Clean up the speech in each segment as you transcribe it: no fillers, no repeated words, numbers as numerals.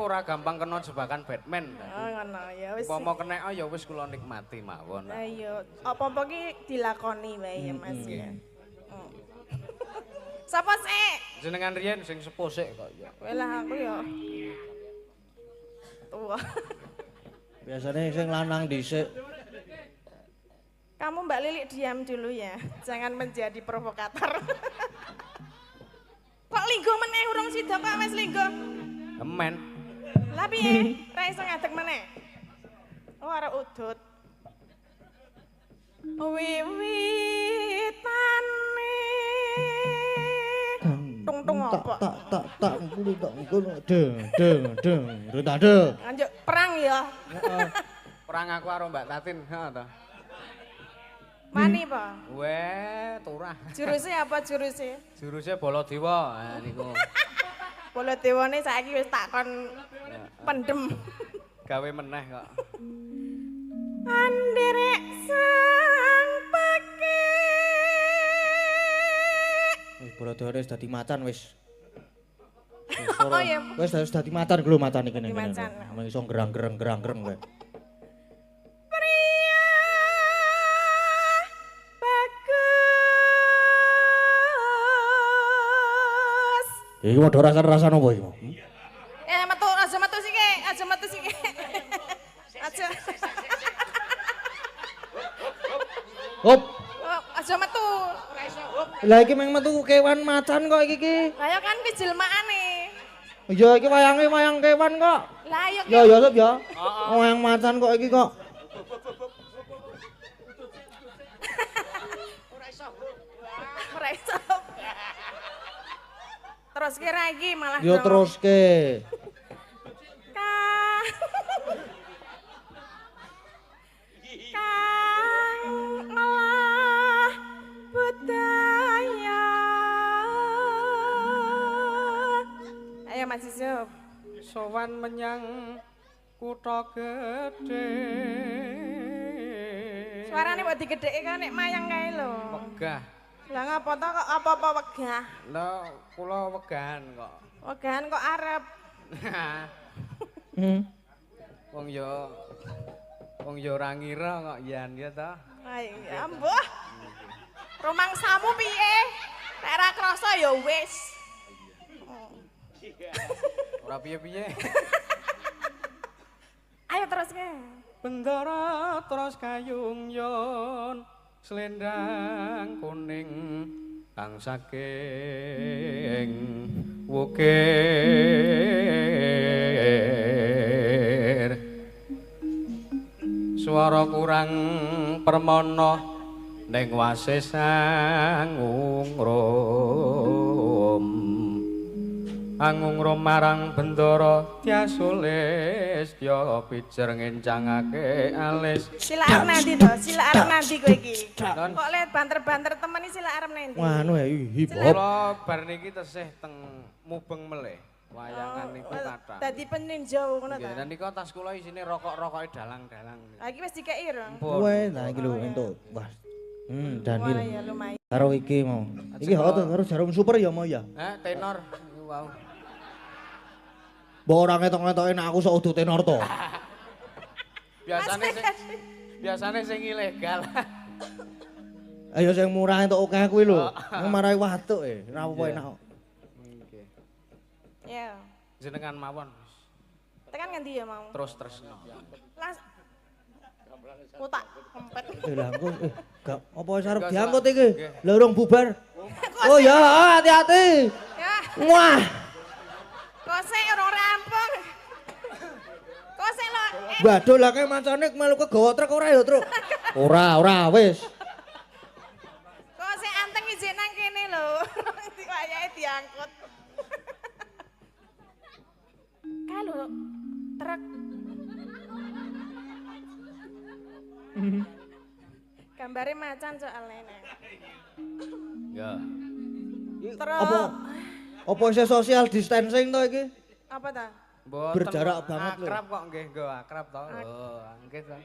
ora gampang kena jebakan Batman. Oh ngono ya wis. Upama kena ya wis kula nikmati mawon. Lah iya, apa-apa ki dilakoni wae ya Mas ya. Sapa sik? Jenengan riyen sing sepuh sik kok ya. Kowe lah aku ya. Tua. Biasanya sing lanang dhisik. Kamu Mbak Lilik diam dulu ya. Jangan menjadi provokator. Kok linggo meneh urung sida kok wis linggo? Kemen. Lah piye? Ra iso ngadeg meneh. Oh arep udut. Wiwitane tung apa? Tak ngulu tak ngono. Deng. Rutade. Lanjut perang ya. Perang aku karo Mbak Tatin, ha to. Mani apa? Weh, turah. Jurusnya apa jurusnya? Jurusnya Baladewa. Ha niku. Baladewane saiki wis takon pendem. Gawe meneh kok. Anderek sang pake. Wis Baladewa wis dadi macan wis. Oh ya. Wis dadi macan lho macan iki Dadi ngene. macan. Mung iso gerang-gereng kowe. Pria bagus. Iki padha rasan-rasan apa iki? Aja metu sike, aja metu sike. Aja. Hop. Oh, aja metu. Lah iki meng metu kewan macan kok iki. Lah ya kan ki jelmaane. Ya iki wayang kewan kok. Lah ya Ya sob ya. Wayang macan kok iki kok. ora iso. Terus kira iki malah Yo teruske. Kang malah budaya. Ayo Mas Yusuf. Sowan menyang kutha gedhe. Suarane kok digedheke kan nek mayang kae lho. Wegah. Lah ngapa to kok apa-apa wegah? Lah kula wegahan kok. Wegahan kok arep. Wong yo ora ngira kok yan ya ta. Ayo ya mbuh. Rumangsamu piye? Nek ora krasa ya wis. Ora piye-piye. Ayo terus ke. Bendara terus kayung yon slendang kuning kang saking wukir swara kurang permana ning wase sang angungrum marang bendara tiasulis ya pijer ngencangake alis Sila arep nanti to? Sila arep nanti kowe iki. Kok lihat banter-banter temen iki sila arep nanti. Wanu ya hip hop. kula bar niki tesih teng mubeng melih wayangan niku kathah. Dadi peninjau ngono Nggih, ta. niku tas kula isine rokok-rokoke dalang-dalang. Lah iki wis dikeki ro. Wes nah iki lho entuk. Wah. Dan Wah ya lumayan. karo iki mau. Iki hot karo jarum super ya mau ya. Tenor niku wau. Mbok ora ngetok-ngetoke nek aku sok udu tenor to. Biasane sing ilegal. Ayo sing murah entuk akeh kuwi lho. Marai watuk ora apa-apa enak. Nggih. Ya. Jenengan mawon. Tekan ngendi ya mau? Terus. Las. Kotak kempet. Lah engko gak apa wis arep diangkut iki. Lah urung bubar. Oh ya, hati-hati. Ya, Wah. kok sik ora rampung. Kok sik lo. Waduh lah kayak mancane melu kegawa truk ora ya, Truk? Ora wis. Kok sik anteng izin nang kene lho. Wayahe diangkut. Kalau truk gambare macan soalnya. Ya. Truk. Apa isih social distancing to iki? Apa ta? Mboten, Berjarak banget lho. Akrab kok nggih, nggo akrab to. Oh, nggih to.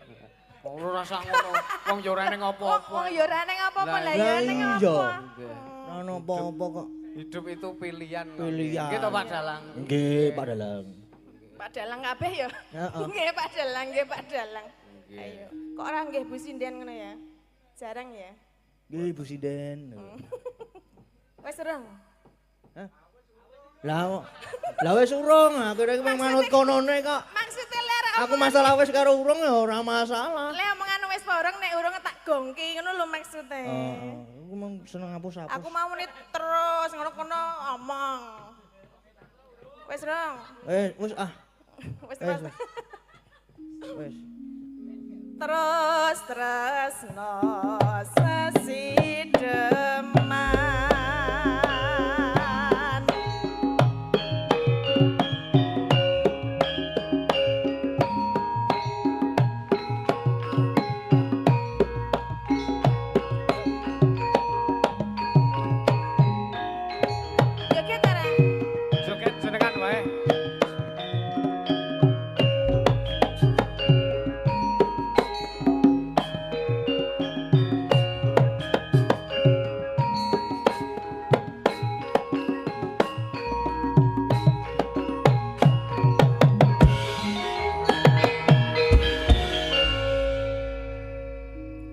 Ora rasa ngono. Wong yo ora ning apa-apa. Wong yo ora ning apa-apa lah Lah ya ning iya. apa. Ora ono apa-apa kok. Hidup itu pilihan. Pilihan. Nggih to Pak Dalang. Nggih, Pak Dalang. Pak Dalang kabeh ya. Heeh. Nggih Pak Dalang, nggih Pak Dalang. Nggih. Ayo. Kok ora nggih Bu Sinden ngono ya? Jarang ya. Nggih Bu Sinden. Wis urung. Hah? Lah wis urung, aku rek manut konone kok. Maksudnya ler Aku masalah wis karo urung ya ora masalah. le omongan wis urung nek urung tak gongki ngono lho maksudnya. Aku mau seneng hapus-hapus. Aku mau menit terus ngono kono omong. Wis urung. Wis ah. Wis Wis. terus. Wis. Terus no sesideman. Joget ora? Joget jenengan wae.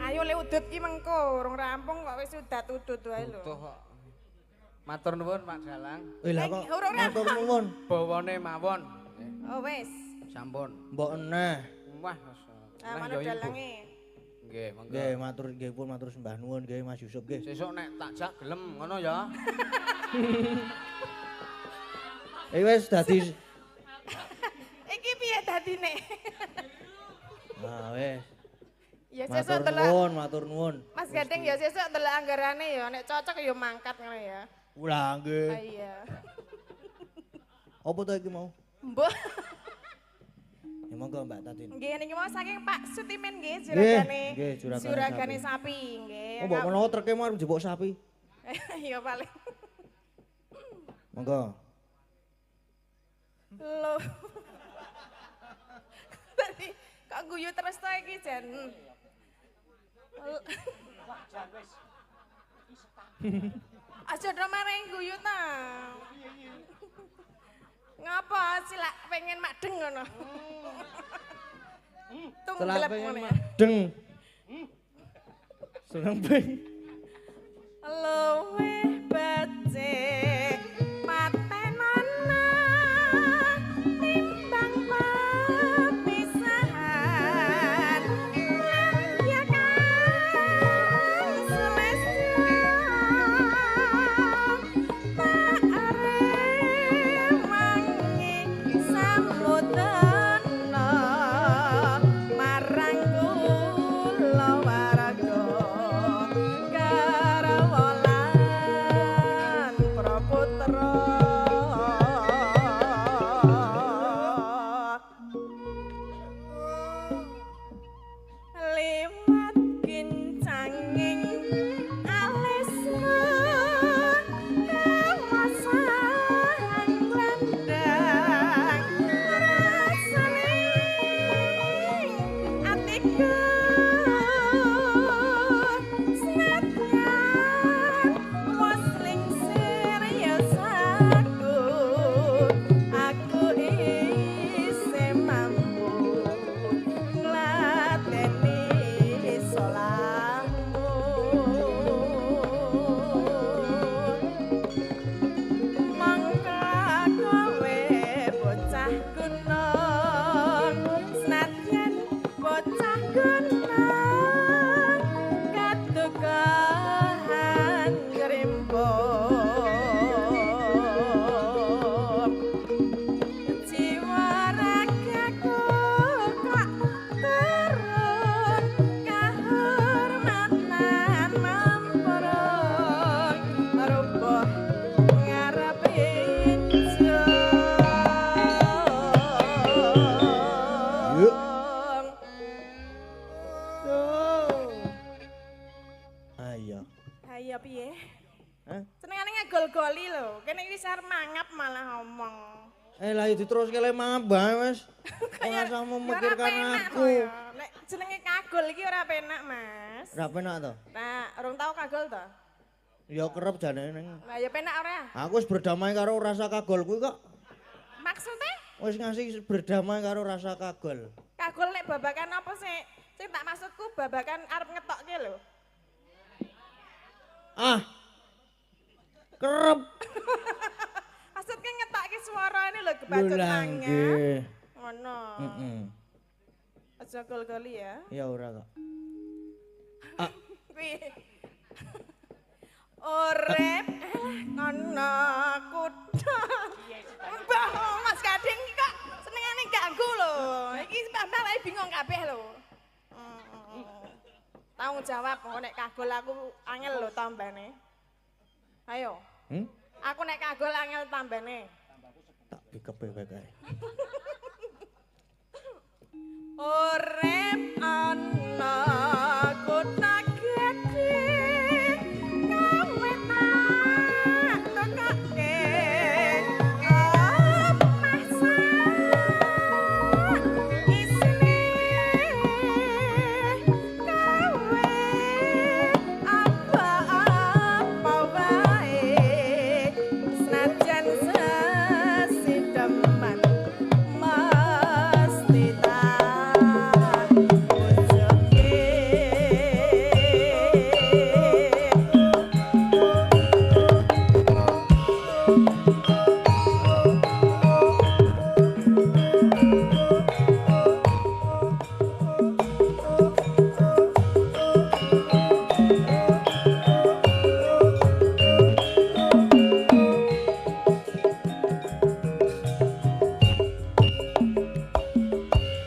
Ayo le udut ki mengko, urung rampung kok wis udat udut wae lho. Butuh kok. Matur nuwun Pak Dalang. Lah kok Urung matur nuwun. Bawane mawon. Oh wis. Sampun. Mbok eneh. Wah, Nah, nah manut yo ibu. dalange. Nggih, monggo. Nggih, nggih pun matur sembah nuwun nggih Mas Yusuf nggih. Sesuk nek tak jak gelem ngono ya. Wis dadi Iki piye dadine? Nah, wis. Ya Matur sesuk delok nuwun, matur nuwun. Mas Gading ya sesuk delok anggarane ya nek cocok ya mangkat ngono ya. Lah Ah nggih. iya. Apa to iki mau? Mbok. Ya monggo Mbak Tatin. Nggih niki mau saking Pak Sutimen nggih nggih, juragane juragane sapi. sapi nggih. Oh, mbok menawa treke mau njebok sapi. Iya paling. Monggo. Loh. Tadi kok guyu terus to iki Jan. Aja do mareng guyu ta. Ngapa silak pengen madeng ngono? Tunggelep ngono ya. Deng. Seneng ping. Luwe becik patenana timbang pepisahan ya kan semesta tak arep mangi samudana marang kula waraga karawalan praputra liwat kincanging alismu kawasan glendang rasane atiku senadyan wasling serius aku isih mampu nglateni solahmu mangka kowe bocah gunung senadyan bocah gunung katukahan ngrimbung jiwa ragaku kok turun kahormatan memperung rubuh ngarep Yuk. Ayo. Ayo piye? Hah? Senengane ngagol-goli lho. Kene wis arep mangap malah ngomong. Lah ya diteruske le mambah Mas. Ora usah memikirkan aku. Nek jenenge kagol iki ora penak, Mas. Ora penak to? Nah, urung tau kagol to? Ya kerep jane ning. Lah ya penak ora? Aku wis berdamai karo rasa kagol kuwi kok. Maksudnya? wis ngasih berdamai karo rasa kagol. Kagol nek babakan apa sih? Sing tak maksudku babakan arep ngetokke lho. Ah. Kerep. Maksudnya ngetokke suarane lho kebacut Lah nangnya. nggih. Ngono. Heeh. Aja gol-goli ya. Ya ora kok. Kuwi. Urip ana kutha. Mbah Mas Kading iki kok senengane ganggu lho. Iki mbah wae bingung kabeh lho. Tanggung jawab nek kagol aku angel lho tambane. Ayo. Aku nek kagol angel tambane. Tak pikep wae kae.